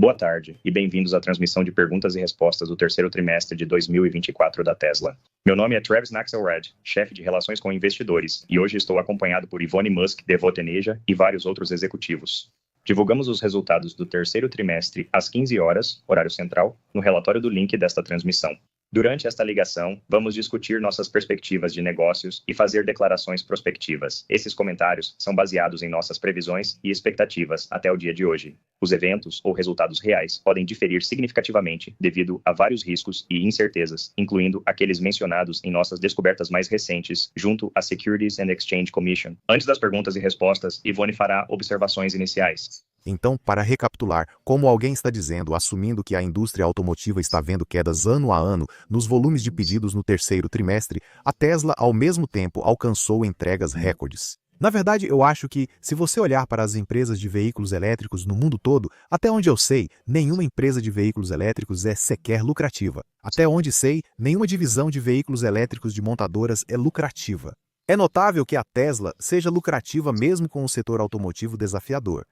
Boa tarde e bem-vindos à transmissão de perguntas e respostas do terceiro trimestre de 2024 da Tesla. Meu nome é Travis Naxelrad, chefe de relações com investidores, e hoje estou acompanhado por Ivone Musk, Devoteneja e vários outros executivos. Divulgamos os resultados do terceiro trimestre às 15 horas, horário central, no relatório do link desta transmissão. Durante esta ligação, vamos discutir nossas perspectivas de negócios e fazer declarações prospectivas. Esses comentários são baseados em nossas previsões e expectativas até o dia de hoje. Os eventos ou resultados reais podem diferir significativamente devido a vários riscos e incertezas, incluindo aqueles mencionados em nossas descobertas mais recentes junto à Securities and Exchange Commission. Antes das perguntas e respostas, Ivone fará observações iniciais. Então, para recapitular, como alguém está dizendo, assumindo que a indústria automotiva está vendo quedas ano a ano nos volumes de pedidos no terceiro trimestre, a Tesla, ao mesmo tempo, alcançou entregas recordes. Na verdade, eu acho que, se você olhar para as empresas de veículos elétricos no mundo todo, até onde eu sei, nenhuma empresa de veículos elétricos é sequer lucrativa. Até onde sei, nenhuma divisão de veículos elétricos de montadoras é lucrativa. É notável que a Tesla seja lucrativa mesmo com o setor automotivo desafiador.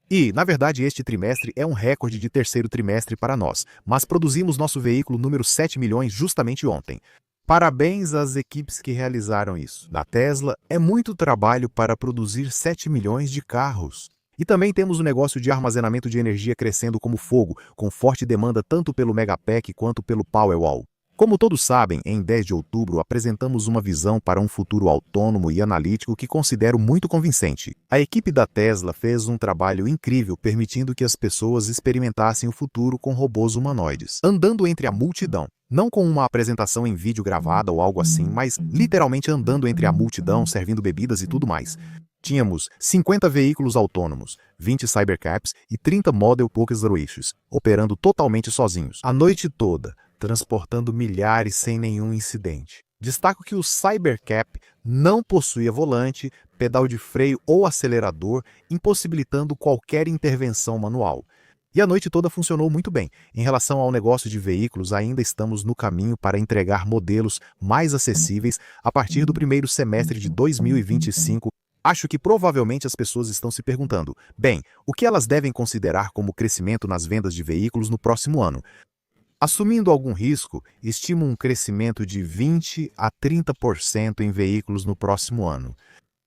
E, na verdade, este trimestre é um recorde de terceiro trimestre para nós, mas produzimos nosso veículo número 7 milhões justamente ontem. Parabéns às equipes que realizaram isso. Na Tesla, é muito trabalho para produzir 7 milhões de carros. E também temos o negócio de armazenamento de energia crescendo como fogo, com forte demanda tanto pelo Megapack quanto pelo Powerwall. Como todos sabem, em 10 de outubro apresentamos uma visão para um futuro autônomo e analítico que considero muito convincente. A equipe da Tesla fez um trabalho incrível permitindo que as pessoas experimentassem o futuro com robôs humanoides, andando entre a multidão. Não com uma apresentação em vídeo gravada ou algo assim, mas literalmente andando entre a multidão, servindo bebidas e tudo mais. Tínhamos 50 veículos autônomos, 20 Cybercaps e 30 Model Pocket operando totalmente sozinhos, a noite toda, transportando milhares sem nenhum incidente. Destaco que o Cybercap não possuía volante, pedal de freio ou acelerador, impossibilitando qualquer intervenção manual. E a noite toda funcionou muito bem. Em relação ao negócio de veículos, ainda estamos no caminho para entregar modelos mais acessíveis a partir do primeiro semestre de 2025. Acho que provavelmente as pessoas estão se perguntando, bem, o que elas devem considerar como crescimento nas vendas de veículos no próximo ano? Assumindo algum risco, estimo um crescimento de 20 a 30% em veículos no próximo ano.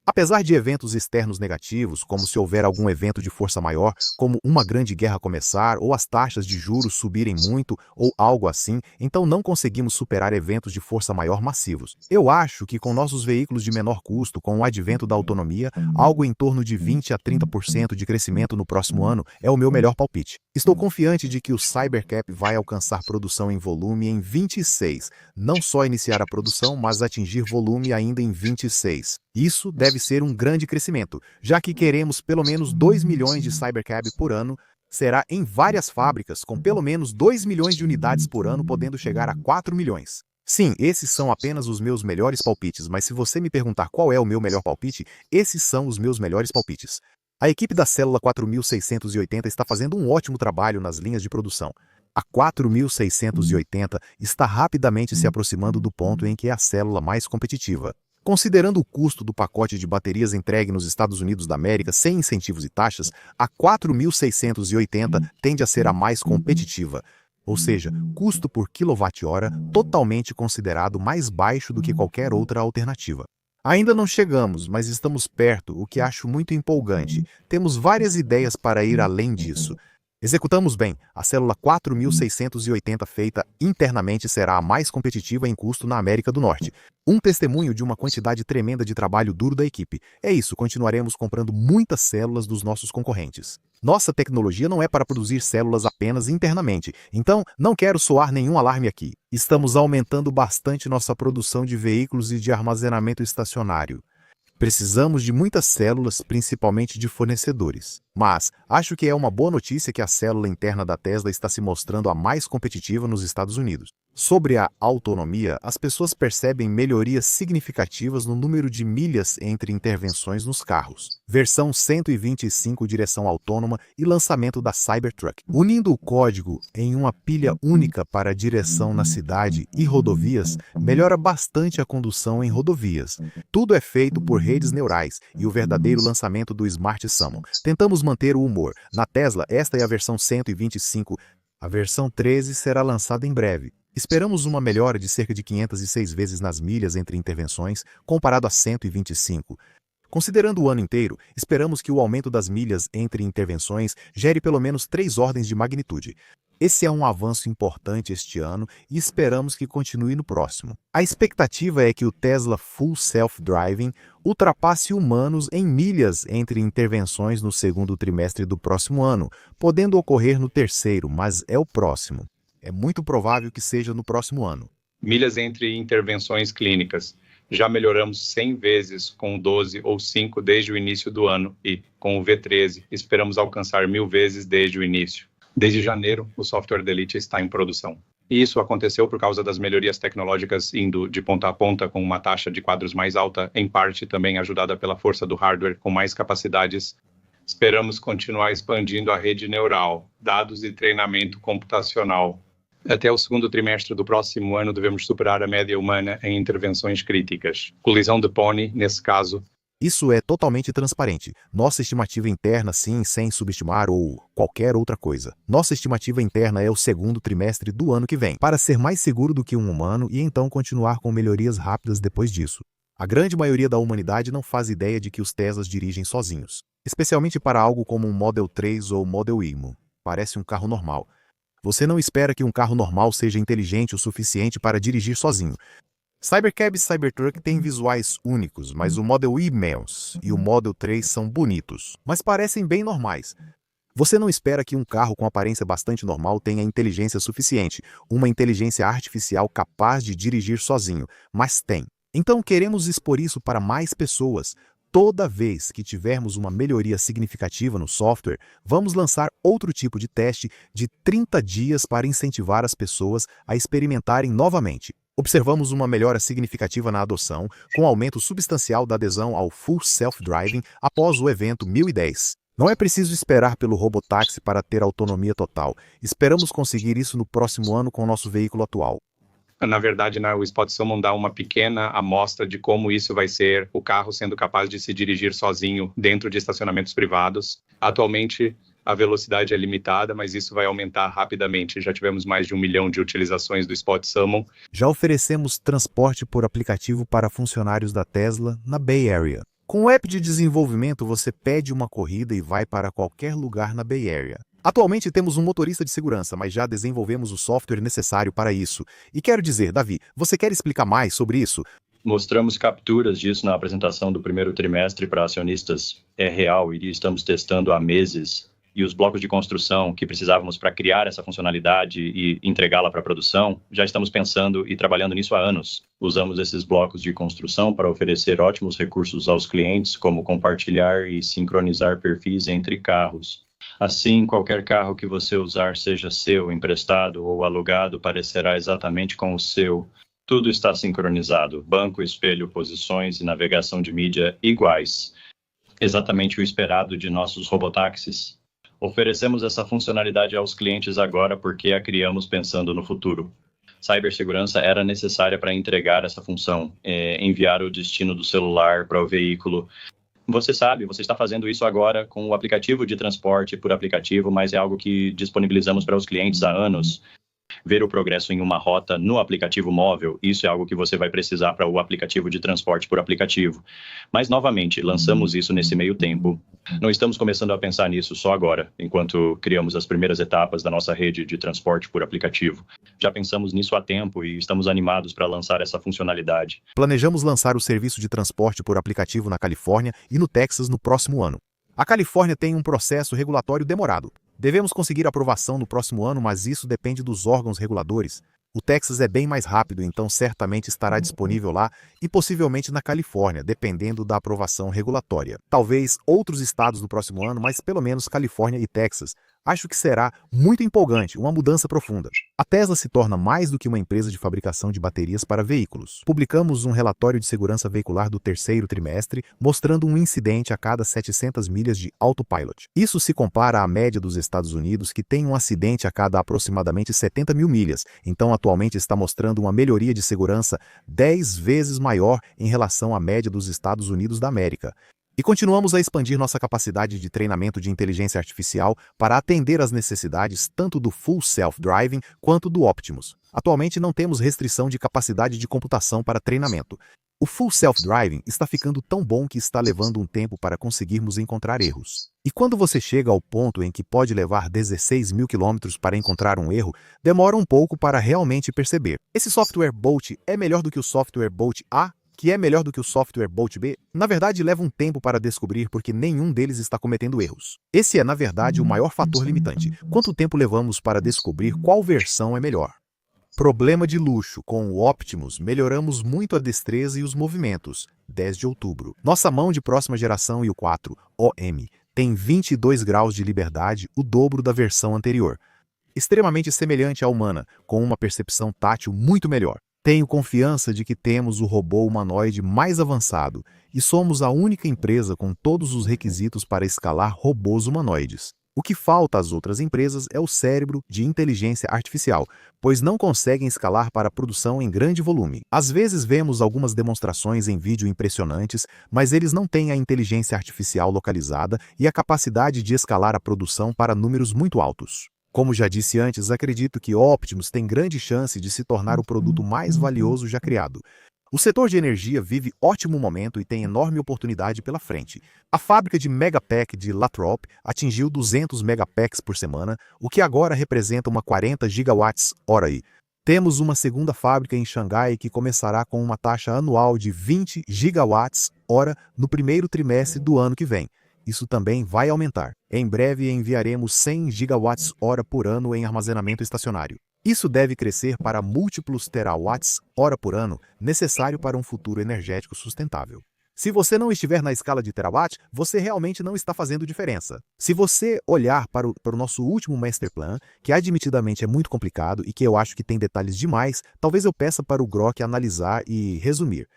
Apesar de eventos externos negativos, como se houver algum evento de força maior, como uma grande guerra começar ou as taxas de juros subirem muito ou algo assim, então não conseguimos superar eventos de força maior massivos. Eu acho que com nossos veículos de menor custo, com o advento da autonomia, algo em torno de 20 a 30% de crescimento no próximo ano é o meu melhor palpite. Estou confiante de que o Cybercap vai alcançar produção em volume em 26, não só iniciar a produção, mas atingir volume ainda em 26. Isso deve ser um grande crescimento, já que queremos pelo menos 2 milhões de Cybercab por ano, será em várias fábricas, com pelo menos 2 milhões de unidades por ano, podendo chegar a 4 milhões. Sim, esses são apenas os meus melhores palpites, mas se você me perguntar qual é o meu melhor palpite, esses são os meus melhores palpites. A equipe da célula 4680 está fazendo um ótimo trabalho nas linhas de produção. A 4680 está rapidamente se aproximando do ponto em que é a célula mais competitiva. Considerando o custo do pacote de baterias entregue nos Estados Unidos da América sem incentivos e taxas, a 4680 tende a ser a mais competitiva, ou seja, custo por quilowatt-hora totalmente considerado mais baixo do que qualquer outra alternativa. Ainda não chegamos, mas estamos perto, o que acho muito empolgante. Temos várias ideias para ir além disso. Executamos bem. A célula 4680 feita internamente será a mais competitiva em custo na América do Norte. Um testemunho de uma quantidade tremenda de trabalho duro da equipe. É isso, continuaremos comprando muitas células dos nossos concorrentes. Nossa tecnologia não é para produzir células apenas internamente, então não quero soar nenhum alarme aqui. Estamos aumentando bastante nossa produção de veículos e de armazenamento estacionário. Precisamos de muitas células, principalmente de fornecedores. Mas acho que é uma boa notícia que a célula interna da Tesla está se mostrando a mais competitiva nos Estados Unidos. Sobre a autonomia, as pessoas percebem melhorias significativas no número de milhas entre intervenções nos carros. Versão 125 direção autônoma e lançamento da Cybertruck. Unindo o código em uma pilha única para a direção na cidade e rodovias, melhora bastante a condução em rodovias. Tudo é feito por redes neurais e o verdadeiro lançamento do Smart Summon. Tentamos manter o humor. Na Tesla, esta é a versão 125. A versão 13 será lançada em breve. Esperamos uma melhora de cerca de 506 vezes nas milhas entre intervenções, comparado a 125. Considerando o ano inteiro, esperamos que o aumento das milhas entre intervenções gere pelo menos 3 ordens de magnitude. Esse é um avanço importante este ano e esperamos que continue no próximo. A expectativa é que o Tesla Full Self-Driving ultrapasse humanos em milhas entre intervenções no segundo trimestre do próximo ano, podendo ocorrer no terceiro, mas é o próximo. É muito provável que seja no próximo ano. Milhas entre intervenções clínicas. Já melhoramos 100 vezes com o 12 ou 5 desde o início do ano e, com o V13, esperamos alcançar 1000 vezes desde o início. Desde janeiro, o software da Elite está em produção. E isso aconteceu por causa das melhorias tecnológicas indo de ponta a ponta com uma taxa de quadros mais alta, em parte também ajudada pela força do hardware com mais capacidades. Esperamos continuar expandindo a rede neural, dados e treinamento computacional. Até o segundo trimestre do próximo ano, devemos superar a média humana em intervenções críticas. Colisão de pônei, nesse caso. Isso é totalmente transparente. Nossa estimativa interna, sim, sem subestimar ou qualquer outra coisa. Nossa estimativa interna é o segundo trimestre do ano que vem, para ser mais seguro do que um humano e então continuar com melhorias rápidas depois disso. A grande maioria da humanidade não faz ideia de que os Teslas dirigem sozinhos, especialmente para algo como um Model 3 ou Model Y. Parece um carro normal. Você não espera que um carro normal seja inteligente o suficiente para dirigir sozinho. Cybercab e Cybertruck têm visuais únicos, mas o Model Y e o Model 3 são bonitos, mas parecem bem normais. Você não espera que um carro com aparência bastante normal tenha inteligência suficiente, uma inteligência artificial capaz de dirigir sozinho, mas tem. Então queremos expor isso para mais pessoas. Toda vez que tivermos uma melhoria significativa no software, vamos lançar outro tipo de teste de 30 dias para incentivar as pessoas a experimentarem novamente. Observamos uma melhora significativa na adoção, com aumento substancial da adesão ao Full Self-Driving após o evento 1010. Não é preciso esperar pelo robotáxi para ter autonomia total. Esperamos conseguir isso no próximo ano com nosso veículo atual. Na verdade, o Spot Summon dá uma pequena amostra de como isso vai ser, o carro sendo capaz de se dirigir sozinho dentro de estacionamentos privados. Atualmente, a velocidade é limitada, mas isso vai aumentar rapidamente. Já tivemos mais de 1 milhão de utilizações do Spot Summon. Já oferecemos transporte por aplicativo para funcionários da Tesla na Bay Area. Com o app de desenvolvimento, você pede uma corrida e vai para qualquer lugar na Bay Area. Atualmente temos um motorista de segurança, mas já desenvolvemos o software necessário para isso. E quero dizer, Davi, você quer explicar mais sobre isso? Mostramos capturas disso na apresentação do primeiro trimestre para acionistas. É real e estamos testando há meses. E os blocos de construção que precisávamos para criar essa funcionalidade e entregá-la para a produção, já estamos pensando e trabalhando nisso há anos. Usamos esses blocos de construção para oferecer ótimos recursos aos clientes, como compartilhar e sincronizar perfis entre carros. Assim, qualquer carro que você usar, seja seu, emprestado ou alugado, parecerá exatamente com o seu. Tudo está sincronizado, banco, espelho, posições e navegação de mídia iguais. Exatamente o esperado de nossos robotáxis. Oferecemos essa funcionalidade aos clientes agora porque a criamos pensando no futuro. Cibersegurança era necessária para entregar essa função, enviar o destino do celular para o veículo. Você sabe, você está fazendo isso agora com o aplicativo de transporte por aplicativo, mas é algo que disponibilizamos para os clientes há anos. Ver o progresso em uma rota no aplicativo móvel, isso é algo que você vai precisar para o aplicativo de transporte por aplicativo. Mas, novamente, lançamos isso nesse meio tempo. Não estamos começando a pensar nisso só agora, enquanto criamos as primeiras etapas da nossa rede de transporte por aplicativo. Já pensamos nisso há tempo e estamos animados para lançar essa funcionalidade. Planejamos lançar o serviço de transporte por aplicativo na Califórnia e no Texas no próximo ano. A Califórnia tem um processo regulatório demorado. Devemos conseguir aprovação no próximo ano, mas isso depende dos órgãos reguladores. O Texas é bem mais rápido, então certamente estará disponível lá e possivelmente na Califórnia, dependendo da aprovação regulatória. Talvez outros estados no próximo ano, mas pelo menos Califórnia e Texas. Acho que será muito empolgante, uma mudança profunda. A Tesla se torna mais do que uma empresa de fabricação de baterias para veículos. Publicamos um relatório de segurança veicular do terceiro trimestre, mostrando um incidente a cada 700 milhas de autopilot. Isso se compara à média dos Estados Unidos, que tem um acidente a cada aproximadamente 70 mil milhas. Então, atualmente está mostrando uma melhoria de segurança 10 vezes maior em relação à média dos Estados Unidos da América. E continuamos a expandir nossa capacidade de treinamento de inteligência artificial para atender às necessidades tanto do Full Self-Driving quanto do Optimus. Atualmente não temos restrição de capacidade de computação para treinamento. O Full Self-Driving está ficando tão bom que está levando um tempo para conseguirmos encontrar erros. E quando você chega ao ponto em que pode levar 16 mil quilômetros para encontrar um erro, demora um pouco para realmente perceber. Esse software Bolt é melhor do que o software Bolt A? Que é melhor do que o software Bolt B? Na verdade, leva um tempo para descobrir porque nenhum deles está cometendo erros. Esse é, na verdade, o maior fator limitante. Quanto tempo levamos para descobrir qual versão é melhor? Problema de luxo. Com o Optimus, melhoramos muito a destreza e os movimentos. 10 de outubro. Nossa mão de próxima geração e o 4, OM, tem 22 graus de liberdade, o dobro da versão anterior. Extremamente semelhante à humana, com uma percepção tátil muito melhor. Tenho confiança de que temos o robô humanoide mais avançado e somos a única empresa com todos os requisitos para escalar robôs humanoides. O que falta às outras empresas é o cérebro de inteligência artificial, pois não conseguem escalar para produção em grande volume. Às vezes vemos algumas demonstrações em vídeo impressionantes, mas eles não têm a inteligência artificial localizada e a capacidade de escalar a produção para números muito altos. Como já disse antes, acredito que Optimus tem grande chance de se tornar o produto mais valioso já criado. O setor de energia vive ótimo momento e tem enorme oportunidade pela frente. A fábrica de Megapack de Lathrop atingiu 200 megapacks por semana, o que agora representa uma 40 gigawatts-hora. Temos uma segunda fábrica em Xangai que começará com uma taxa anual de 20 gigawatts-hora no primeiro trimestre do ano que vem. Isso também vai aumentar. Em breve enviaremos 100 gigawatts-hora por ano em armazenamento estacionário. Isso deve crescer para múltiplos terawatts-hora por ano, necessário para um futuro energético sustentável. Se você não estiver na escala de terawatt, você realmente não está fazendo diferença. Se você olhar para o nosso último Master Plan, que admitidamente é muito complicado e que eu acho que tem detalhes demais, talvez eu peça para o Grok analisar e resumir.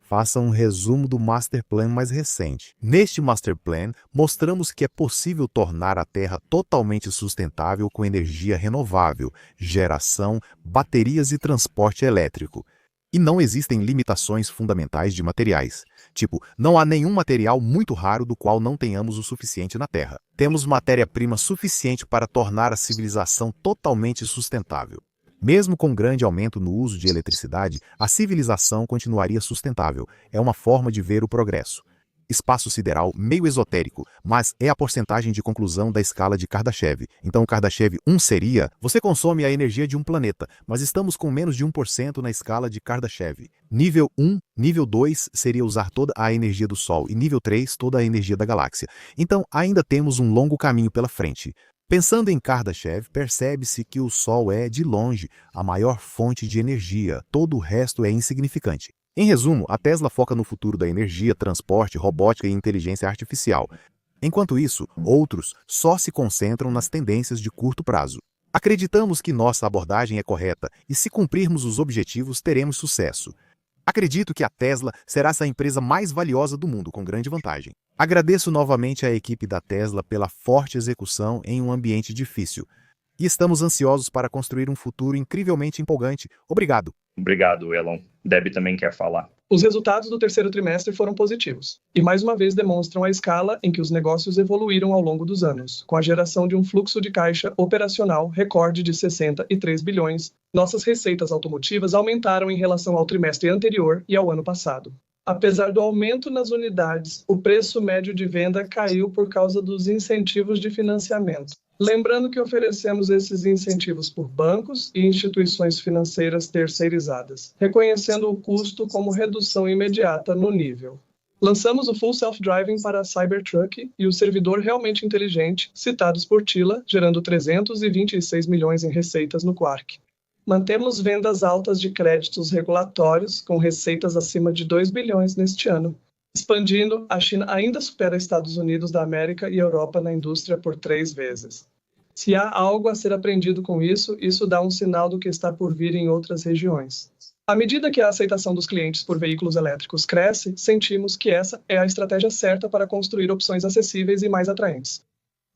Faça um resumo do Master Plan mais recente. Neste Master Plan, mostramos que é possível tornar a Terra totalmente sustentável com energia renovável, geração, baterias e transporte elétrico. E não existem limitações fundamentais de materiais. Tipo, não há nenhum material muito raro do qual não tenhamos o suficiente na Terra. Temos matéria-prima suficiente para tornar a civilização totalmente sustentável. Mesmo com grande aumento no uso de eletricidade, a civilização continuaria sustentável. É uma forma de ver o progresso. Espaço sideral meio esotérico, mas é a porcentagem de conclusão da escala de Kardashev. Então o Kardashev 1 seria, você consome a energia de um planeta, mas estamos com menos de 1% na escala de Kardashev. Nível 1, nível 2 seria usar toda a energia do Sol e nível 3 toda a energia da galáxia. Então ainda temos um longo caminho pela frente. Pensando em Kardashev, percebe-se que o Sol é, de longe, a maior fonte de energia, todo o resto é insignificante. Em resumo, a Tesla foca no futuro da energia, transporte, robótica e inteligência artificial. Enquanto isso, outros só se concentram nas tendências de curto prazo. Acreditamos que nossa abordagem é correta e, se cumprirmos os objetivos, teremos sucesso. Acredito que a Tesla será essa empresa mais valiosa do mundo, com grande vantagem. Agradeço novamente à equipe da Tesla pela forte execução em um ambiente difícil. E estamos ansiosos para construir um futuro incrivelmente empolgante. Obrigado. Obrigado, Elon. Deb também quer falar. Os resultados do terceiro trimestre foram positivos e mais uma vez demonstram a escala em que os negócios evoluíram ao longo dos anos, com a geração de um fluxo de caixa operacional recorde de 63 bilhões. Nossas receitas automotivas aumentaram em relação ao trimestre anterior e ao ano passado. Apesar do aumento nas unidades, o preço médio de venda caiu por causa dos incentivos de financiamento. Lembrando que oferecemos esses incentivos por bancos e instituições financeiras terceirizadas, reconhecendo o custo como redução imediata no nível. Lançamos o Full Self-Driving para a Cybertruck e o servidor realmente inteligente, citados por Tila, gerando 326 milhões em receitas no Quark. Mantemos vendas altas de créditos regulatórios, com receitas acima de 2 bilhões neste ano. Expandindo, a China ainda supera Estados Unidos da América e Europa na indústria por 3 vezes. Se há algo a ser aprendido com isso, isso dá um sinal do que está por vir em outras regiões. À medida que a aceitação dos clientes por veículos elétricos cresce, sentimos que essa é a estratégia certa para construir opções acessíveis e mais atraentes.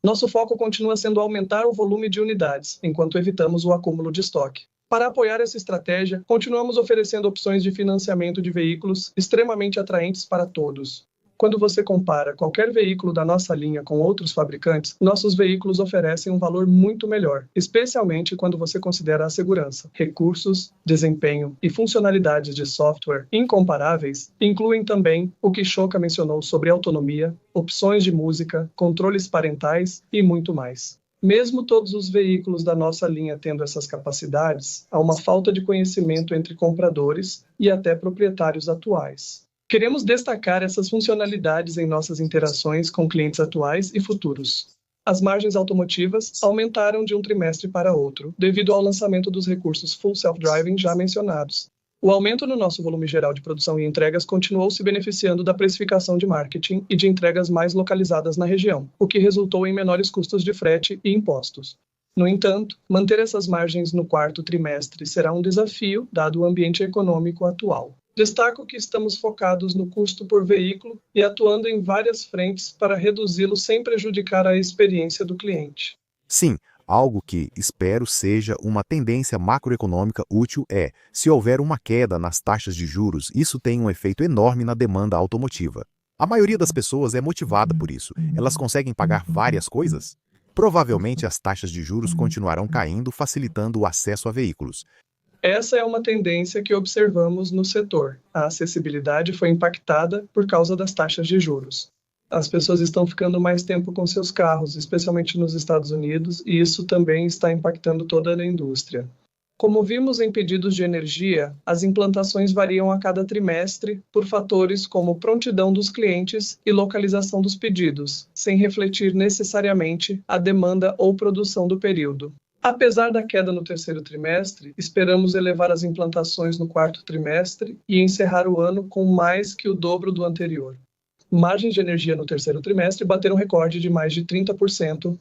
Nosso foco continua sendo aumentar o volume de unidades, enquanto evitamos o acúmulo de estoque. Para apoiar essa estratégia, continuamos oferecendo opções de financiamento de veículos extremamente atraentes para todos. Quando você compara qualquer veículo da nossa linha com outros fabricantes, nossos veículos oferecem um valor muito melhor, especialmente quando você considera a segurança. Recursos, desempenho e funcionalidades de software incomparáveis incluem também o que Shoka mencionou sobre autonomia, opções de música, controles parentais e muito mais. Mesmo todos os veículos da nossa linha tendo essas capacidades, há uma falta de conhecimento entre compradores e até proprietários atuais. Queremos destacar essas funcionalidades em nossas interações com clientes atuais e futuros. As margens automotivas aumentaram de um trimestre para outro, devido ao lançamento dos recursos Full Self-Driving já mencionados. O aumento no nosso volume geral de produção e entregas continuou se beneficiando da precificação de marketing e de entregas mais localizadas na região, o que resultou em menores custos de frete e impostos. No entanto, manter essas margens no quarto trimestre será um desafio, dado o ambiente econômico atual. Destaco que estamos focados no custo por veículo e atuando em várias frentes para reduzi-lo sem prejudicar a experiência do cliente. Sim, algo que espero seja uma tendência macroeconômica útil é, se houver uma queda nas taxas de juros, isso tem um efeito enorme na demanda automotiva. A maioria das pessoas é motivada por isso. Elas conseguem pagar várias coisas? Provavelmente as taxas de juros continuarão caindo, facilitando o acesso a veículos. Essa é uma tendência que observamos no setor. A acessibilidade foi impactada por causa das taxas de juros. As pessoas estão ficando mais tempo com seus carros, especialmente nos Estados Unidos, e isso também está impactando toda a indústria. Como vimos em pedidos de energia, as implantações variam a cada trimestre por fatores como prontidão dos clientes e localização dos pedidos, sem refletir necessariamente a demanda ou produção do período. Apesar da queda no terceiro trimestre, esperamos elevar as implantações no quarto trimestre e encerrar o ano com mais que o dobro do anterior. Margens de energia no terceiro trimestre bateram recorde de mais de 30%.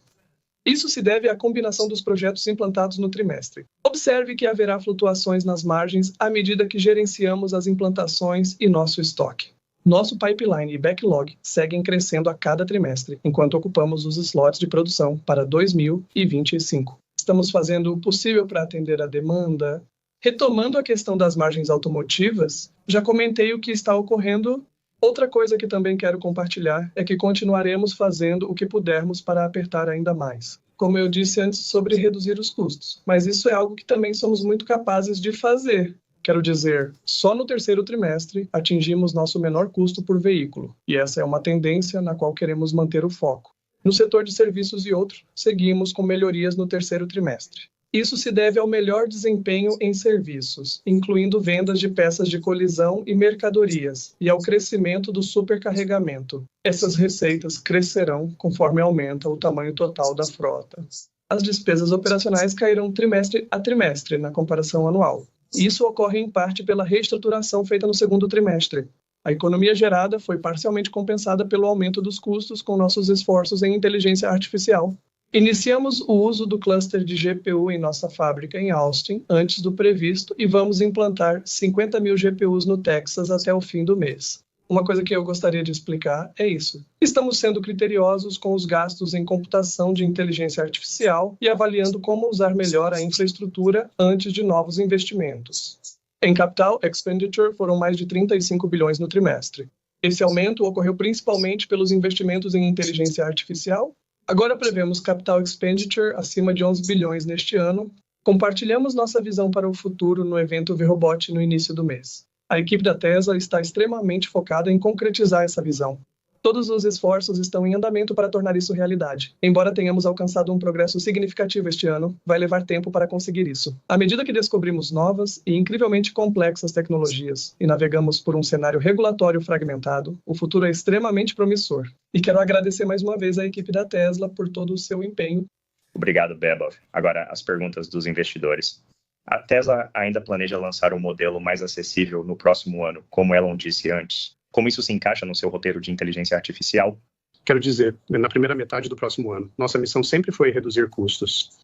Isso se deve à combinação dos projetos implantados no trimestre. Observe que haverá flutuações nas margens à medida que gerenciamos as implantações e nosso estoque. Nosso pipeline e backlog seguem crescendo a cada trimestre, enquanto ocupamos os slots de produção para 2025. Estamos fazendo o possível para atender a demanda. Retomando a questão das margens automotivas, já comentei o que está ocorrendo. Outra coisa que também quero compartilhar é que continuaremos fazendo o que pudermos para apertar ainda mais. Como eu disse antes sobre reduzir os custos, mas isso é algo que também somos muito capazes de fazer. Quero dizer, só no terceiro trimestre atingimos nosso menor custo por veículo, e essa é uma tendência na qual queremos manter o foco. No setor de serviços e outros, seguimos com melhorias no terceiro trimestre. Isso se deve ao melhor desempenho em serviços, incluindo vendas de peças de colisão e mercadorias, e ao crescimento do supercarregamento. Essas receitas crescerão conforme aumenta o tamanho total da frota. As despesas operacionais caíram trimestre a trimestre na comparação anual. Isso ocorre em parte pela reestruturação feita no segundo trimestre. A economia gerada foi parcialmente compensada pelo aumento dos custos com nossos esforços em inteligência artificial. Iniciamos o uso do cluster de GPU em nossa fábrica em Austin antes do previsto e vamos implantar 50.000 GPUs no Texas até o fim do mês. Uma coisa que eu gostaria de explicar é isso. Estamos sendo criteriosos com os gastos em computação de inteligência artificial e avaliando como usar melhor a infraestrutura antes de novos investimentos. Em capital expenditure foram mais de 35 bilhões no trimestre. Esse aumento ocorreu principalmente pelos investimentos em inteligência artificial. Agora prevemos capital expenditure acima de 11 bilhões neste ano. Compartilhamos nossa visão para o futuro no evento V-Robot no início do mês. A equipe da Tesla está extremamente focada em concretizar essa visão. Todos os esforços estão em andamento para tornar isso realidade. Embora tenhamos alcançado um progresso significativo este ano, vai levar tempo para conseguir isso. À medida que descobrimos novas e incrivelmente complexas tecnologias e navegamos por um cenário regulatório fragmentado, o futuro é extremamente promissor. E quero agradecer mais uma vez à equipe da Tesla por todo o seu empenho. Obrigado, Bebov. Agora, as perguntas dos investidores. A Tesla ainda planeja lançar um modelo mais acessível no próximo ano, como Elon disse antes. Como isso se encaixa no seu roteiro de inteligência artificial? Quero dizer, na primeira metade do próximo ano, nossa missão sempre foi reduzir custos.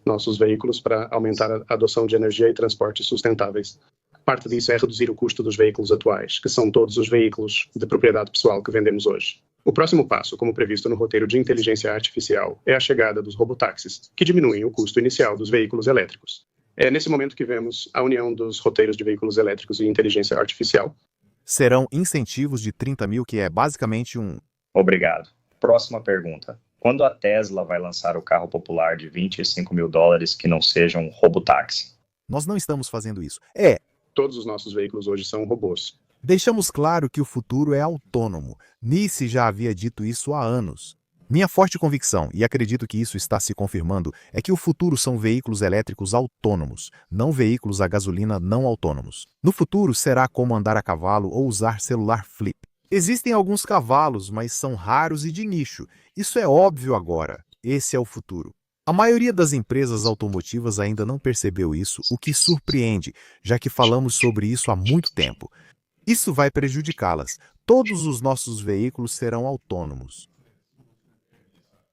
Nossos veículos para aumentar a adoção de energia e transportes sustentáveis. Parte disso é reduzir o custo dos veículos atuais, que são todos os veículos de propriedade pessoal que vendemos hoje. O próximo passo, como previsto no roteiro de inteligência artificial, é a chegada dos robotáxis, que diminuem o custo inicial dos veículos elétricos. É nesse momento que vemos a união dos roteiros de veículos elétricos e inteligência artificial. Serão incentivos de 30 mil, que é basicamente um... Obrigado. Próxima pergunta. Quando a Tesla vai lançar o carro popular de $25 mil que não seja um robotáxi? Nós não estamos fazendo isso. Todos os nossos veículos hoje são robôs. Deixamos claro que o futuro é autônomo. Nice já havia dito isso há anos. Minha forte convicção, e acredito que isso está se confirmando, é que o futuro são veículos elétricos autônomos, não veículos a gasolina não autônomos. No futuro será como andar a cavalo ou usar celular flip. Existem alguns cavalos, mas são raros e de nicho. Isso é óbvio agora. Esse é o futuro. A maioria das empresas automotivas ainda não percebeu isso, o que surpreende, já que falamos sobre isso há muito tempo. Isso vai prejudicá-las. Todos os nossos veículos serão autônomos.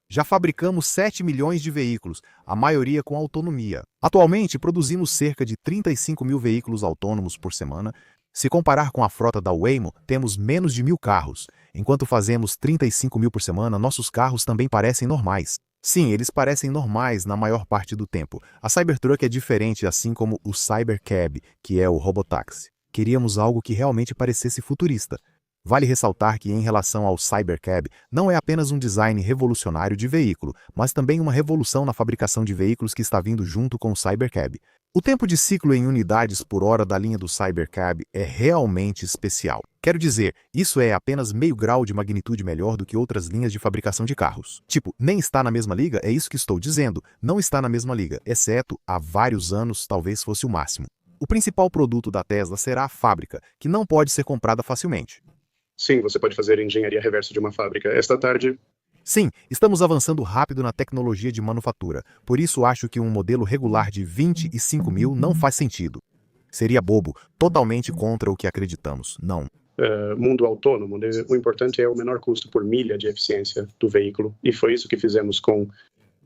Já fabricamos 7 milhões de veículos, a maioria com autonomia. Atualmente, produzimos cerca de 35 mil veículos autônomos por semana. Se comparar com a frota da Waymo, temos menos de 1.000 carros. Enquanto fazemos 35 mil por semana, nossos carros também parecem normais. Sim, eles parecem normais na maior parte do tempo. A Cybertruck é diferente, assim como o Cybercab, que é o robotáxi. Queríamos algo que realmente parecesse futurista. Vale ressaltar que, em relação ao Cybercab, não é apenas um design revolucionário de veículo, mas também uma revolução na fabricação de veículos que está vindo junto com o Cybercab. O tempo de ciclo em unidades por hora da linha do Cybercab é realmente especial. Quero dizer, isso é apenas meio grau de magnitude melhor do que outras linhas de fabricação de carros. Tipo, nem está na mesma liga, é isso que estou dizendo. Não está na mesma liga, exceto há vários anos talvez fosse o máximo. O principal produto da Tesla será a fábrica, que não pode ser comprada facilmente. Sim, você pode fazer engenharia reversa de uma fábrica. Esta tarde... Sim, estamos avançando rápido na tecnologia de manufatura, por isso acho que um modelo regular de 25 mil não faz sentido. Seria bobo, totalmente contra o que acreditamos, não. Mundo autônomo, né? O importante é o menor custo por milha de eficiência do veículo, e foi isso que fizemos com...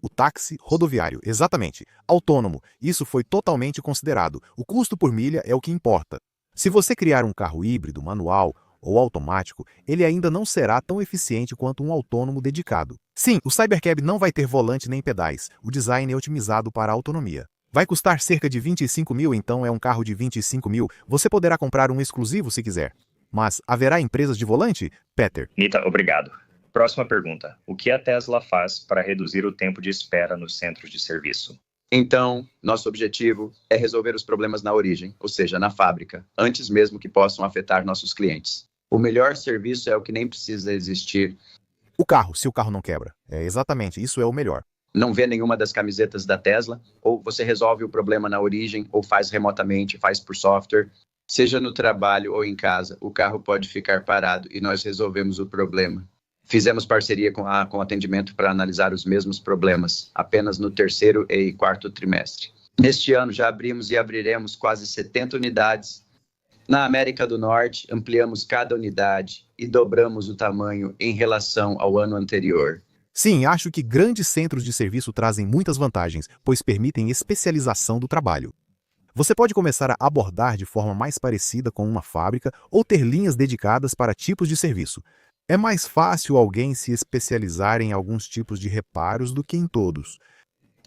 O táxi rodoviário, exatamente. Autônomo, isso foi totalmente considerado. O custo por milha é o que importa. Se você criar um carro híbrido, manual ou automático, ele ainda não será tão eficiente quanto um autônomo dedicado. Sim, o Cybercab não vai ter volante nem pedais. O design é otimizado para a autonomia. Vai custar cerca de 25 mil, então é um carro de 25 mil. Você poderá comprar um exclusivo se quiser. Mas haverá empresas de volante? Peter. Nita, obrigado. Próxima pergunta. O que a Tesla faz para reduzir o tempo de espera nos centros de serviço? Então, nosso objetivo é resolver os problemas na origem, ou seja, na fábrica, antes mesmo que possam afetar nossos clientes. O melhor serviço é o que nem precisa existir. O carro, se o carro não quebra. Exatamente, isso é o melhor. Não vê nenhuma das camisetas da Tesla, ou você resolve o problema na origem, ou faz remotamente, faz por software. Seja no trabalho ou em casa, o carro pode ficar parado e nós resolvemos o problema. Fizemos parceria com atendimento para analisar os mesmos problemas, apenas no terceiro e quarto trimestre. Neste ano já abrimos e abriremos quase 70 unidades. Na América do Norte, ampliamos cada unidade e dobramos o tamanho em relação ao ano anterior. Sim, acho que grandes centros de serviço trazem muitas vantagens, pois permitem especialização do trabalho. Você pode começar a abordar de forma mais parecida com uma fábrica ou ter linhas dedicadas para tipos de serviço. É mais fácil alguém se especializar em alguns tipos de reparos do que em todos.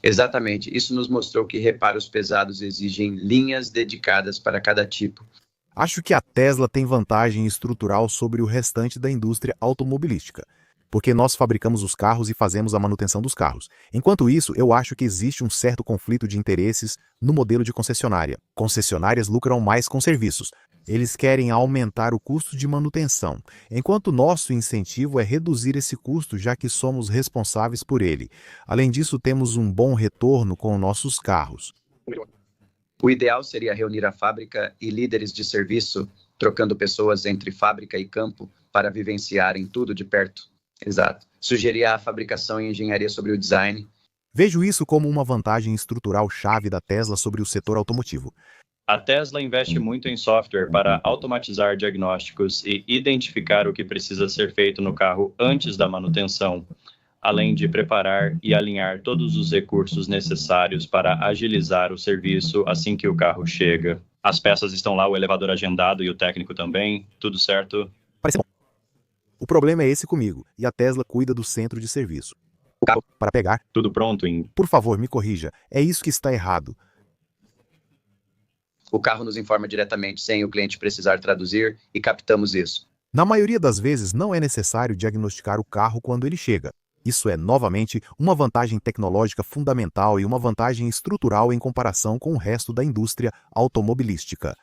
Exatamente. Isso nos mostrou que reparos pesados exigem linhas dedicadas para cada tipo. Acho que a Tesla tem vantagem estrutural sobre o restante da indústria automobilística, porque nós fabricamos os carros e fazemos a manutenção dos carros. Enquanto isso, eu acho que existe um certo conflito de interesses no modelo de concessionária. Concessionárias lucram mais com serviços. Eles querem aumentar o custo de manutenção, enquanto nosso incentivo é reduzir esse custo, já que somos responsáveis por ele. Além disso, temos um bom retorno com nossos carros. O ideal seria reunir a fábrica e líderes de serviço, trocando pessoas entre fábrica e campo para vivenciarem tudo de perto. Exato. Sugerir a fabricação e engenharia sobre o design. Vejo isso como uma vantagem estrutural chave da Tesla sobre o setor automotivo. A Tesla investe muito em software para automatizar diagnósticos e identificar o que precisa ser feito no carro antes da manutenção, além de preparar e alinhar todos os recursos necessários para agilizar o serviço assim que o carro chega. As peças estão lá, o elevador agendado e o técnico também, tudo certo? Parece bom. O problema é esse comigo, e a Tesla cuida do centro de serviço. O carro, para pegar, Tudo pronto em... por favor, me corrija, é isso que está errado. O carro nos informa diretamente sem o cliente precisar traduzir e captamos isso. Na maioria das vezes, não é necessário diagnosticar o carro quando ele chega. Isso é, novamente, uma vantagem tecnológica fundamental e uma vantagem estrutural em comparação com o resto da indústria automobilística.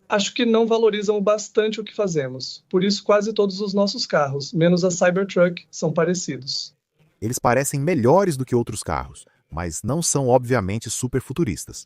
Acho que não valorizam bastante o que fazemos. Por isso, quase todos os nossos carros, menos a Cybertruck, são parecidos. Eles parecem melhores do que outros carros, mas não são obviamente superfuturistas.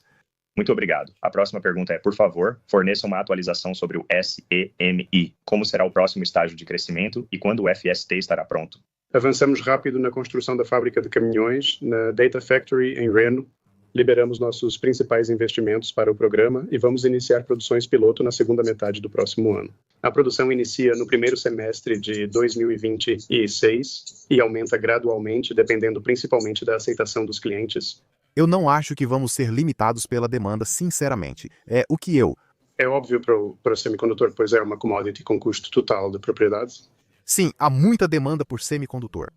Muito obrigado. A próxima pergunta é, por favor, forneça uma atualização sobre o SEMI. Como será o próximo estágio de crescimento e quando o FST estará pronto? Avançamos rápido na construção da fábrica de caminhões, na Data Factory em Reno. Liberamos nossos principais investimentos para o programa e vamos iniciar produções piloto na segunda metade do próximo ano. A produção inicia no primeiro semestre de 2026 e aumenta gradualmente, dependendo principalmente da aceitação dos clientes. Eu não acho que vamos ser limitados pela demanda, sinceramente. É óbvio para o semicondutor, pois é uma commodity com custo total de propriedades. Sim, há muita demanda por semicondutor.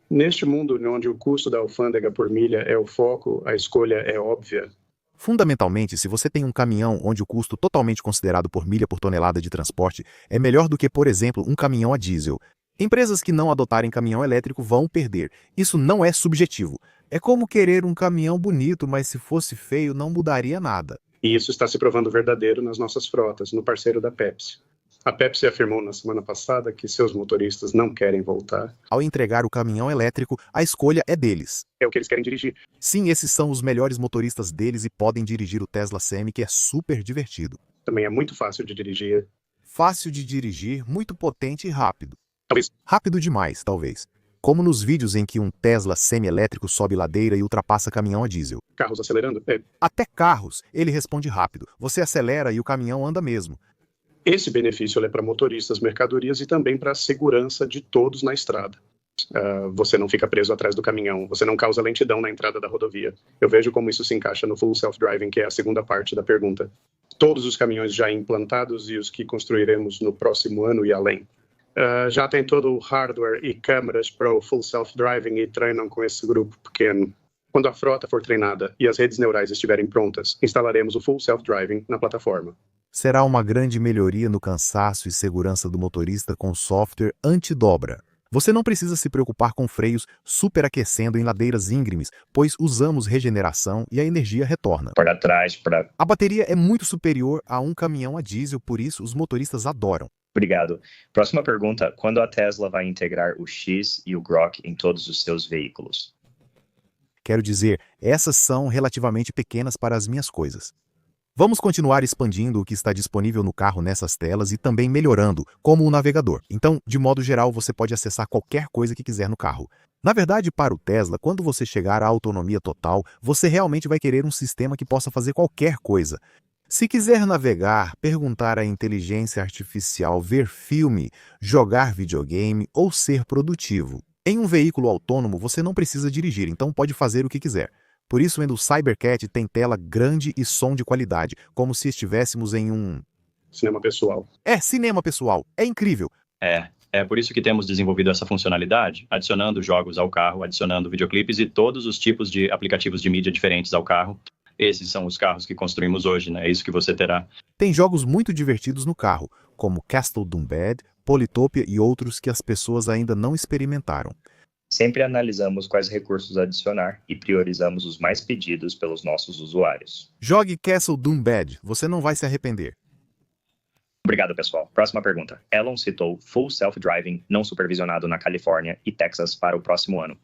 Neste mundo onde o custo da alfândega por milha é o foco, a escolha é óbvia. Fundamentalmente, se você tem um caminhão onde o custo totalmente considerado por milha por tonelada de transporte é melhor do que, por exemplo, um caminhão a diesel, empresas que não adotarem caminhão elétrico vão perder. Isso não é subjetivo. É como querer um caminhão bonito, mas se fosse feio não mudaria nada. E isso está se provando verdadeiro nas nossas frotas, no parceiro da Pepsi. A Pepsi afirmou na semana passada que seus motoristas não querem voltar. Ao entregar o caminhão elétrico, a escolha é deles. É o que eles querem dirigir. Sim, esses são os melhores motoristas deles e podem dirigir o Tesla Semi, que é super divertido. Também é muito fácil de dirigir. Fácil de dirigir, muito potente e rápido. Talvez. Rápido demais, talvez. Como nos vídeos em que um Tesla semi-elétrico sobe ladeira e ultrapassa caminhão a diesel. Carros acelerando? Até carros, ele responde rápido. Você acelera e o caminhão anda mesmo. Esse benefício é para motoristas, mercadorias e também para a segurança de todos na estrada. Você não fica preso atrás do caminhão, você não causa lentidão na entrada da rodovia. Eu vejo como isso se encaixa no Full Self-Driving, que é a segunda parte da pergunta. Todos os caminhões já implantados e os que construiremos no próximo ano e além. Já tem todo o hardware e câmeras para o Full Self-Driving e treinam com esse grupo pequeno. Quando a frota for treinada e as redes neurais estiverem prontas, instalaremos o Full Self-Driving na plataforma. Será uma grande melhoria no cansaço e segurança do motorista com software antidobra. Você não precisa se preocupar com freios superaquecendo em ladeiras íngremes, pois usamos regeneração e a energia retorna. Para trás, A bateria é muito superior a um caminhão a diesel, por isso os motoristas adoram. Obrigado. Próxima pergunta. Quando a Tesla vai integrar o X e o Grok em todos os seus veículos? Quero dizer, essas são relativamente pequenas para as minhas coisas. Vamos continuar expandindo o que está disponível no carro nessas telas e também melhorando, como o navegador. Então, de modo geral, você pode acessar qualquer coisa que quiser no carro. Na verdade, para o Tesla, quando você chegar à autonomia total, você realmente vai querer um sistema que possa fazer qualquer coisa. Se quiser navegar, perguntar à inteligência artificial, ver filme, jogar videogame ou ser produtivo. Em um veículo autônomo, você não precisa dirigir, então pode fazer o que quiser. Por isso, o Cybercat tem tela grande e som de qualidade, como se estivéssemos em um... Cinema pessoal. Cinema pessoal. É incrível. É por isso que temos desenvolvido essa funcionalidade, adicionando jogos ao carro, adicionando videoclipes e todos os tipos de aplicativos de mídia diferentes ao carro. Esses são os carros que construímos hoje, né? É isso que você terá. Tem jogos muito divertidos no carro, como Castle Doombad, Polytopia e outros que as pessoas ainda não experimentaram. Sempre analisamos quais recursos adicionar e priorizamos os mais pedidos pelos nossos usuários. Jogue Castle Doombad, você não vai se arrepender. Obrigado, pessoal. Próxima pergunta. Elon citou Full Self-Driving não supervisionado na Califórnia e Texas para o próximo ano.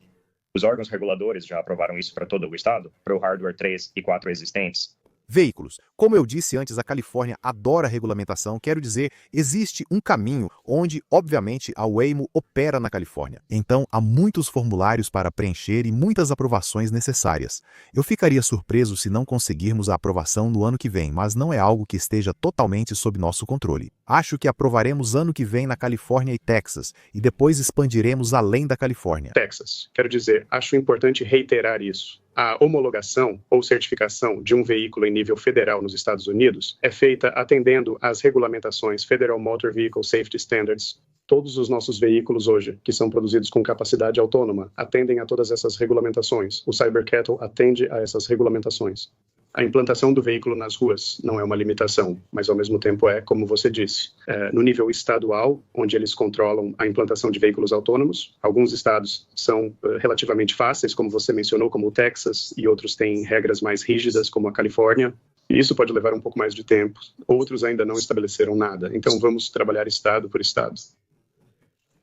Os órgãos reguladores já aprovaram isso para todo o estado? Para o hardware 3 e 4 existentes? Veículos. Como eu disse antes, a Califórnia adora regulamentação, quero dizer, existe um caminho onde, obviamente, a Waymo opera na Califórnia. Então, há muitos formulários para preencher e muitas aprovações necessárias. Eu ficaria surpreso se não conseguirmos a aprovação no ano que vem, mas não é algo que esteja totalmente sob nosso controle. Acho que aprovaremos ano que vem na Califórnia e Texas, e depois expandiremos além da Califórnia. Texas. Quero dizer, acho importante reiterar isso. A homologação ou certificação de um veículo em nível federal nos Estados Unidos é feita atendendo às regulamentações Federal Motor Vehicle Safety Standards. Todos os nossos veículos hoje, que são produzidos com capacidade autônoma, atendem a todas essas regulamentações. O CyberCattle atende a essas regulamentações. A implantação do veículo nas ruas não é uma limitação, mas ao mesmo tempo é, como você disse, no nível estadual, onde eles controlam a implantação de veículos autônomos. Alguns estados são relativamente fáceis, como você mencionou, como o Texas, e outros têm regras mais rígidas, como a Califórnia. E isso pode levar um pouco mais de tempo. Outros ainda não estabeleceram nada, então vamos trabalhar estado por estado.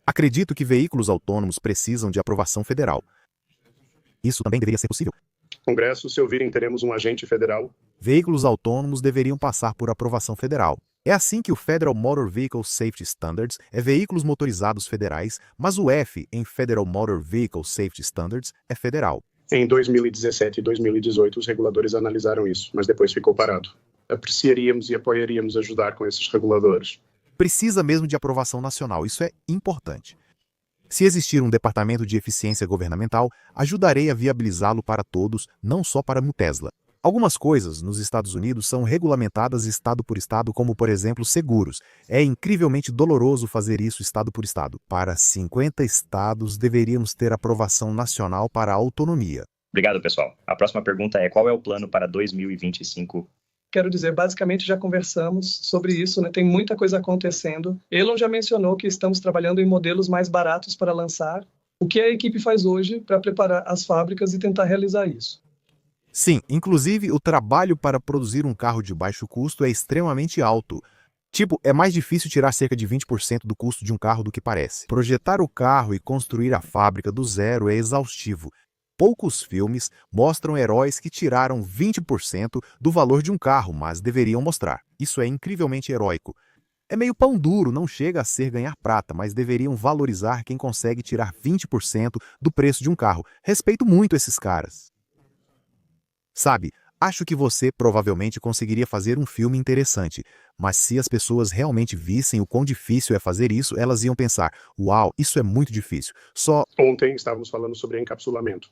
Acredito que veículos autônomos precisam de aprovação federal. Isso também deveria ser possível. Congresso, se ouvirem, teremos um agente federal. Veículos autônomos deveriam passar por aprovação federal. É assim que o Federal Motor Vehicle Safety Standards é veículos motorizados federais, mas o F em Federal Motor Vehicle Safety Standards é federal. Em 2017 e 2018, os reguladores analisaram isso, mas depois ficou parado. Apreciaríamos e apoiaríamos ajudar com esses reguladores. Precisa mesmo de aprovação nacional, isso é importante. Se existir um departamento de eficiência governamental, ajudarei a viabilizá-lo para todos, não só para o Tesla. Algumas coisas nos Estados Unidos são regulamentadas estado por estado, como, por exemplo, seguros. É incrivelmente doloroso fazer isso estado por estado. Para 50 estados, deveríamos ter aprovação nacional para a autonomia. Obrigado, pessoal. A próxima pergunta é: qual é o plano para 2025? Quero dizer, basicamente já conversamos sobre isso, né? Tem muita coisa acontecendo. Elon já mencionou que estamos trabalhando em modelos mais baratos para lançar. O que a equipe faz hoje para preparar as fábricas e tentar realizar isso? Sim, inclusive o trabalho para produzir um carro de baixo custo é extremamente alto. Tipo, é mais difícil tirar cerca de 20% do custo de um carro do que parece. Projetar o carro e construir a fábrica do zero é exaustivo. Poucos filmes mostram heróis que tiraram 20% do valor de um carro, mas deveriam mostrar. Isso é incrivelmente heróico. É meio pão duro, não chega a ser ganhar prata, mas deveriam valorizar quem consegue tirar 20% do preço de um carro. Respeito muito esses caras. Sabe, acho que você provavelmente conseguiria fazer um filme interessante, mas se as pessoas realmente vissem o quão difícil é fazer isso, elas iam pensar: uau, isso é muito difícil. Ontem estávamos falando sobre encapsulamento.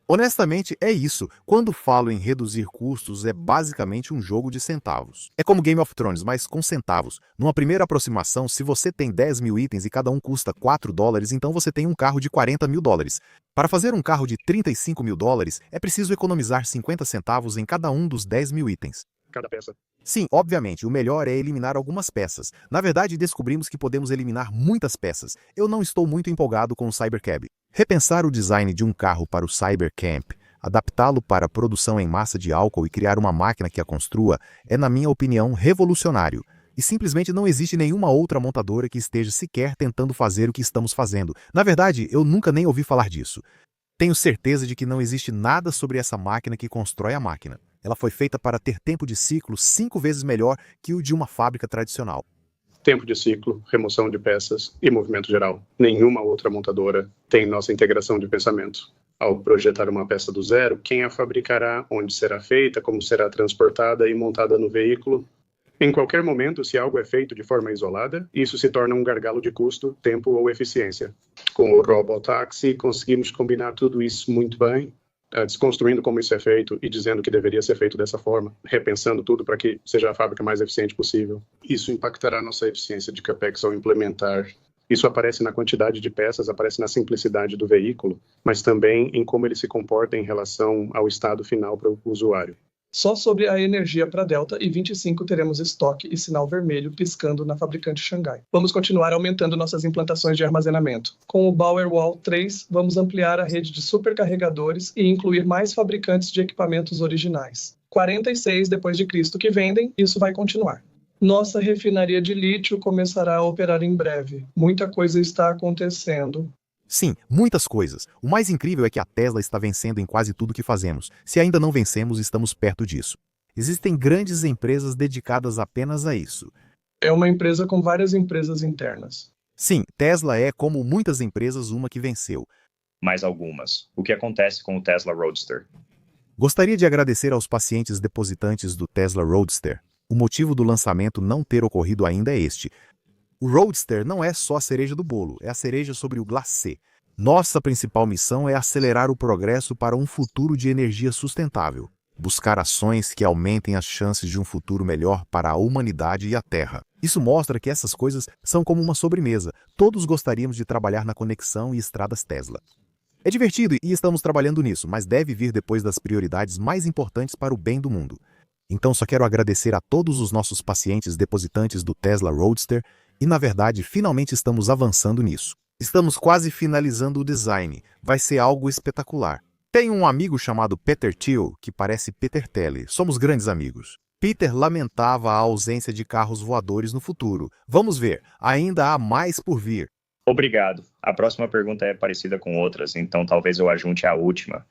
Honestamente, é isso. Quando falo em reduzir custos, é basicamente um jogo de centavos. É como Game of Thrones, mas com centavos. Numa primeira aproximação, se você tem 10 mil itens e cada um custa $4, então você tem um carro de $40 mil. Para fazer um carro de $35 mil, é preciso economizar 50 centavos em cada um dos 10 mil itens. Cada peça. Sim, obviamente, o melhor é eliminar algumas peças. Na verdade, descobrimos que podemos eliminar muitas peças. Eu não estou muito empolgado com o Cybercab. Repensar o design de um carro para o Cybercamp, adaptá-lo para a produção em massa de álcool e criar uma máquina que a construa é, na minha opinião, revolucionário. E simplesmente não existe nenhuma outra montadora que esteja sequer tentando fazer o que estamos fazendo. Na verdade, eu nunca nem ouvi falar disso. Tenho certeza de que não existe nada sobre essa máquina que constrói a máquina. Ela foi feita para ter tempo de ciclo 5 vezes melhor que o de uma fábrica tradicional. Tempo de ciclo, remoção de peças e movimento geral. Nenhuma outra montadora tem nossa integração de pensamento. Ao projetar uma peça do zero, quem a fabricará, onde será feita, como será transportada e montada no veículo. Em qualquer momento, se algo é feito de forma isolada, isso se torna um gargalo de custo, tempo ou eficiência. Com o Robotaxi, conseguimos combinar tudo isso muito bem, desconstruindo como isso é feito e dizendo que deveria ser feito dessa forma, repensando tudo para que seja a fábrica mais eficiente possível. Isso impactará nossa eficiência de CAPEX ao implementar. Isso aparece na quantidade de peças, aparece na simplicidade do veículo, mas também em como ele se comporta em relação ao estado final para o usuário. Só sobre a energia para Delta e 25 teremos estoque e sinal vermelho piscando na fabricante Xangai. Vamos continuar aumentando nossas implantações de armazenamento. Com o Powerwall 3, vamos ampliar a rede de supercarregadores e incluir mais fabricantes de equipamentos originais. 46 depois de Cristo que vendem, isso vai continuar. Nossa refinaria de lítio começará a operar em breve. Muita coisa está acontecendo. Sim, muitas coisas. O mais incrível é que a Tesla está vencendo em quase tudo que fazemos. Se ainda não vencemos, estamos perto disso. Existem grandes empresas dedicadas apenas a isso. É uma empresa com várias empresas internas. Sim, Tesla é, como muitas empresas, uma que venceu. Mais algumas. O que acontece com o Tesla Roadster? Gostaria de agradecer aos pacientes depositantes do Tesla Roadster. O motivo do lançamento não ter ocorrido ainda é este. O Roadster não é só a cereja do bolo, é a cereja sobre o glacê. Nossa principal missão é acelerar o progresso para um futuro de energia sustentável. Buscar ações que aumentem as chances de um futuro melhor para a humanidade e a Terra. Isso mostra que essas coisas são como uma sobremesa. Todos gostaríamos de trabalhar na conexão e estradas Tesla. É divertido e estamos trabalhando nisso, mas deve vir depois das prioridades mais importantes para o bem do mundo. Então só quero agradecer a todos os nossos pacientes depositantes do Tesla Roadster e, na verdade, finalmente estamos avançando nisso. Estamos quase finalizando o design. Vai ser algo espetacular. Tenho um amigo chamado Peter Thiel, que parece Peter Telle. Somos grandes amigos. Peter lamentava a ausência de carros voadores no futuro. Vamos ver, ainda há mais por vir. Obrigado. A próxima pergunta é parecida com outras, então talvez eu ajunte a última.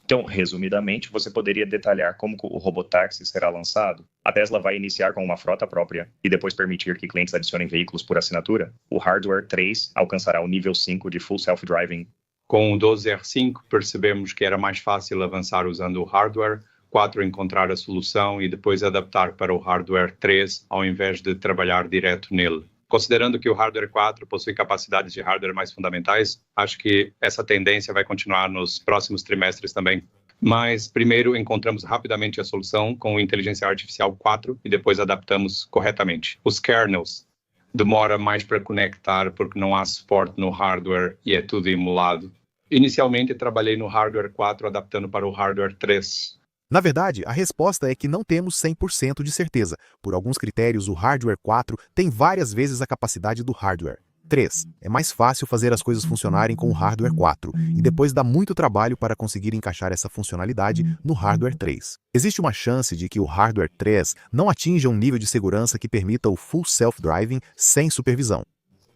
Então, resumidamente, você poderia detalhar como o robotáxi será lançado? A Tesla vai iniciar com uma frota própria e depois permitir que clientes adicionem veículos por assinatura? O hardware 3 alcançará o nível 5 de Full Self-Driving? Com o 12R5, percebemos que era mais fácil avançar usando o hardware, 4 encontrar a solução e depois adaptar para o hardware 3, ao invés de trabalhar direto nele. Considerando que o hardware 4 possui capacidades de hardware mais fundamentais, acho que essa tendência vai continuar nos próximos trimestres também. Mas primeiro encontramos rapidamente a solução com o Inteligência Artificial 4 e depois adaptamos corretamente. Os kernels demora mais para conectar porque não há suporte no hardware e é tudo emulado. Inicialmente trabalhei no hardware 4 adaptando para o hardware 3. Na verdade, a resposta é que não temos 100% de certeza. Por alguns critérios, o hardware 4 tem várias vezes a capacidade do hardware 3. É mais fácil fazer as coisas funcionarem com o hardware 4, e depois dá muito trabalho para conseguir encaixar essa funcionalidade no hardware 3. Existe uma chance de que o hardware 3 não atinja um nível de segurança que permita o Full Self-Driving sem supervisão.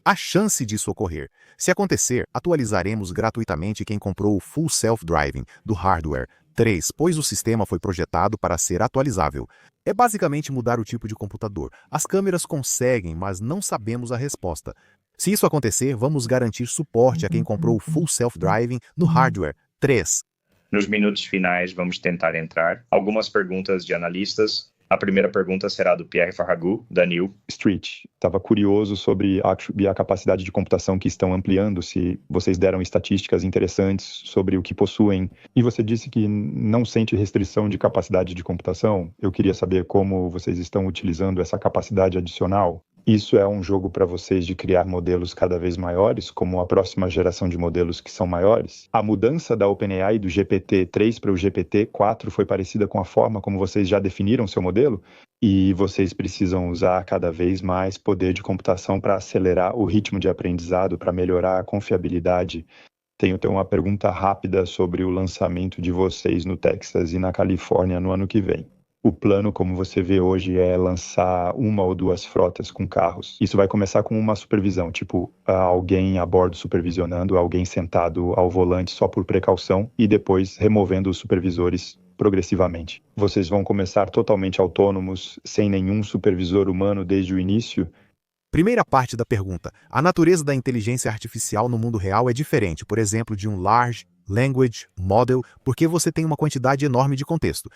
Há chance disso ocorrer. Se acontecer, atualizaremos gratuitamente quem comprou o Full Self-Driving do hardware 3, pois o sistema foi projetado para ser atualizável. É basicamente mudar o tipo de computador. As câmeras conseguem, mas não sabemos a resposta. Se isso acontecer, vamos garantir suporte a quem comprou o Full Self-Driving no hardware 3. Nos minutos finais, vamos tentar entrar. Algumas perguntas de analistas. A primeira pergunta será do Pierre Farragut, da New Street. Estava curioso sobre a capacidade de computação que estão ampliando, se vocês deram estatísticas interessantes sobre o que possuem. E você disse que não sente restrição de capacidade de computação. Eu queria saber como vocês estão utilizando essa capacidade adicional. Isso é um jogo para vocês de criar modelos cada vez maiores, como a próxima geração de modelos que são maiores? A mudança da OpenAI do GPT-3 para o GPT-4 foi parecida com a forma como vocês já definiram seu modelo? E vocês precisam usar cada vez mais poder de computação para acelerar o ritmo de aprendizado, para melhorar a confiabilidade. Tenho uma pergunta rápida sobre o lançamento de vocês no Texas e na Califórnia no ano que vem. O plano, como você vê hoje, é lançar 1 ou 2 frotas com carros. Isso vai começar com uma supervisão, tipo alguém a bordo supervisionando, alguém sentado ao volante só por precaução e depois removendo os supervisores progressivamente. Vocês vão começar totalmente autônomos, sem nenhum supervisor humano desde o início? Primeira parte da pergunta. A natureza da inteligência artificial no mundo real é diferente, por exemplo, de um Large Language Model, porque você tem uma quantidade enorme de contexto.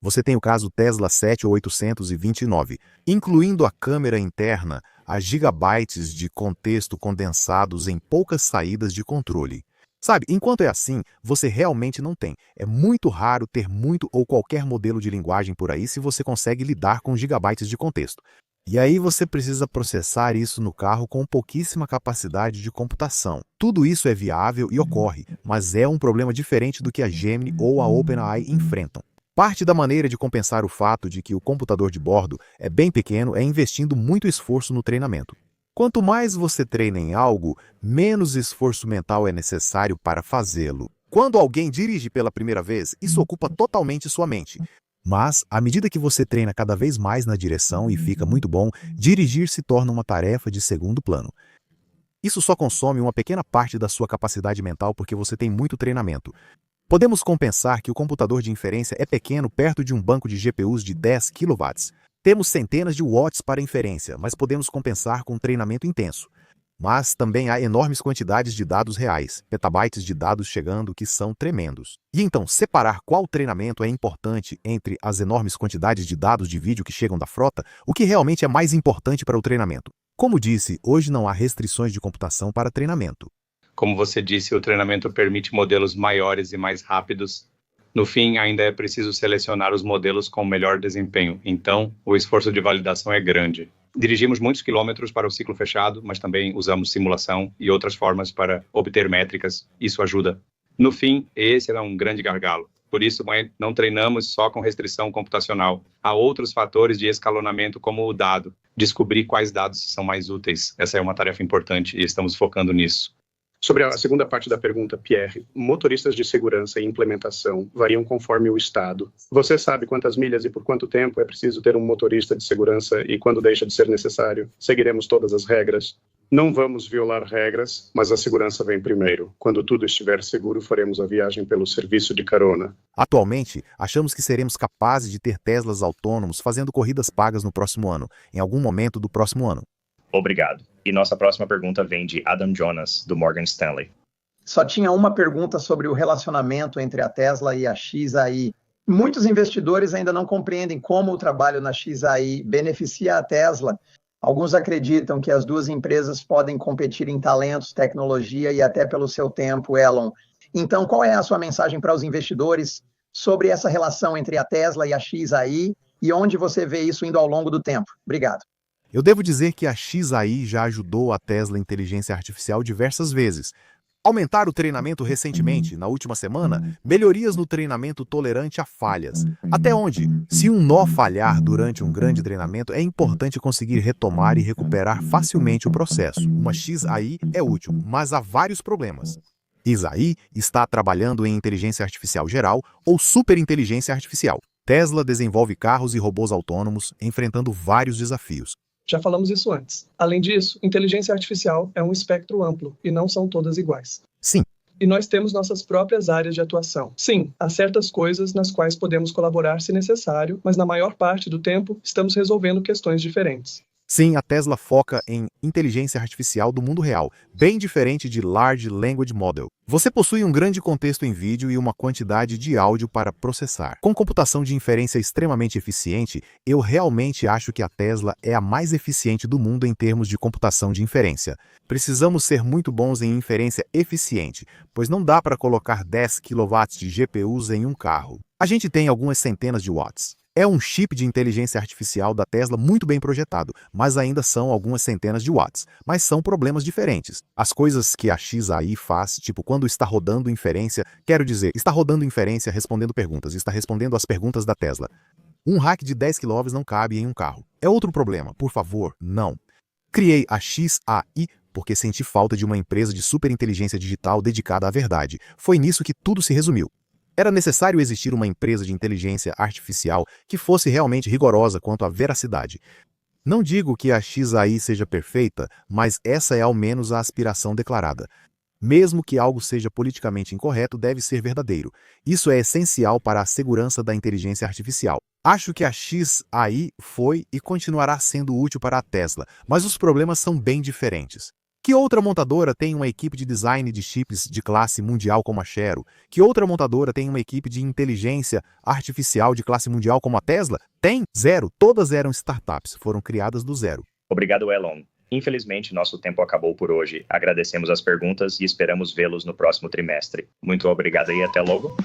Você tem o caso Tesla 7829, incluindo a câmera interna, a gigabytes de contexto condensados em poucas saídas de controle. Sabe, enquanto é assim, você realmente não tem. É muito raro ter muito ou qualquer modelo de linguagem por aí se você consegue lidar com gigabytes de contexto. E aí você precisa processar isso no carro com pouquíssima capacidade de computação. Tudo isso é viável e ocorre, mas é um problema diferente do que a Gemini ou a OpenAI enfrentam. Parte da maneira de compensar o fato de que o computador de bordo é bem pequeno é investindo muito esforço no treinamento. Quanto mais você treina em algo, menos esforço mental é necessário para fazê-lo. Quando alguém dirige pela primeira vez, isso ocupa totalmente sua mente. Mas, à medida que você treina cada vez mais na direção e fica muito bom, dirigir se torna uma tarefa de segundo plano. Isso só consome uma pequena parte da sua capacidade mental porque você tem muito treinamento. Podemos compensar que o computador de inferência é pequeno perto de um banco de GPUs de 10 kW. Temos centenas de watts para inferência, mas podemos compensar com um treinamento intenso. Mas também há enormes quantidades de dados reais, petabytes de dados chegando que são tremendos. E então, separar qual treinamento é importante entre as enormes quantidades de dados de vídeo que chegam da frota, o que realmente é mais importante para o treinamento? Como disse, hoje não há restrições de computação para treinamento. Como você disse, o treinamento permite modelos maiores e mais rápidos. No fim, ainda é preciso selecionar os modelos com melhor desempenho. Então, o esforço de validação é grande. Dirigimos muitos quilômetros para o ciclo fechado, mas também usamos simulação e outras formas para obter métricas. Isso ajuda. No fim, esse é um grande gargalo. Por isso, não treinamos só com restrição computacional. Há outros fatores de escalonamento, como o dado. Descobrir quais dados são mais úteis. Essa é uma tarefa importante e estamos focando nisso. Sobre a segunda parte da pergunta, Pierre, motoristas de segurança e implementação variam conforme o estado. Você sabe quantas milhas e por quanto tempo é preciso ter um motorista de segurança e quando deixa de ser necessário? Seguiremos todas as regras? Não vamos violar regras, mas a segurança vem primeiro. Quando tudo estiver seguro, faremos a viagem pelo serviço de carona. Atualmente, achamos que seremos capazes de ter Teslas autônomos fazendo corridas pagas no próximo ano, em algum momento do próximo ano. Obrigado. E nossa próxima pergunta vem de Adam Jonas, do Morgan Stanley. Só tinha uma pergunta sobre o relacionamento entre a Tesla e a XAI. Muitos investidores ainda não compreendem como o trabalho na XAI beneficia a Tesla. Alguns acreditam que as duas empresas podem competir em talentos, tecnologia e até pelo seu tempo, Elon. Então, qual é a sua mensagem para os investidores sobre essa relação entre a Tesla e a XAI e onde você vê isso indo ao longo do tempo? Obrigado. Eu devo dizer que a XAI já ajudou a Tesla Inteligência Artificial diversas vezes. Aumentar o treinamento recentemente, na última semana, melhorias no treinamento tolerante a falhas. Até onde, se um nó falhar durante um grande treinamento, é importante conseguir retomar e recuperar facilmente o processo. Uma XAI é útil, mas há vários problemas. XAI está trabalhando em inteligência artificial geral ou superinteligência artificial. Tesla desenvolve carros e robôs autônomos, enfrentando vários desafios. Já falamos isso antes. Além disso, inteligência artificial é um espectro amplo e não são todas iguais. Sim. E nós temos nossas próprias áreas de atuação. Sim, há certas coisas nas quais podemos colaborar se necessário, mas na maior parte do tempo estamos resolvendo questões diferentes. Sim, a Tesla foca em inteligência artificial do mundo real, bem diferente de Large Language Model. Você possui um grande contexto em vídeo e uma quantidade de áudio para processar. Com computação de inferência extremamente eficiente, eu realmente acho que a Tesla é a mais eficiente do mundo em termos de computação de inferência. Precisamos ser muito bons em inferência eficiente, pois não dá para colocar 10 kW de GPUs em um carro. A gente tem algumas centenas de watts. É um chip de inteligência artificial da Tesla muito bem projetado, mas ainda são algumas centenas de watts. Mas são problemas diferentes. As coisas que a XAI faz, tipo quando está rodando inferência, quero dizer, está rodando inferência respondendo perguntas, está respondendo às perguntas da Tesla. Um rack de 10 kW não cabe em um carro. É outro problema, por favor, não. Criei a XAI porque senti falta de uma empresa de superinteligência digital dedicada à verdade. Foi nisso que tudo se resumiu. Era necessário existir uma empresa de inteligência artificial que fosse realmente rigorosa quanto à veracidade. Não digo que a XAI seja perfeita, mas essa é ao menos a aspiração declarada. Mesmo que algo seja politicamente incorreto, deve ser verdadeiro. Isso é essencial para a segurança da inteligência artificial. Acho que a XAI foi e continuará sendo útil para a Tesla, mas os problemas são bem diferentes. Que outra montadora tem uma equipe de design de chips de classe mundial como a Sharrow? Que outra montadora tem uma equipe de inteligência artificial de classe mundial como a Tesla? Tem? Zero. Todas eram startups, foram criadas do zero. Obrigado, Elon. Infelizmente, nosso tempo acabou por hoje. Agradecemos as perguntas e esperamos vê-los no próximo trimestre. Muito obrigado e até logo.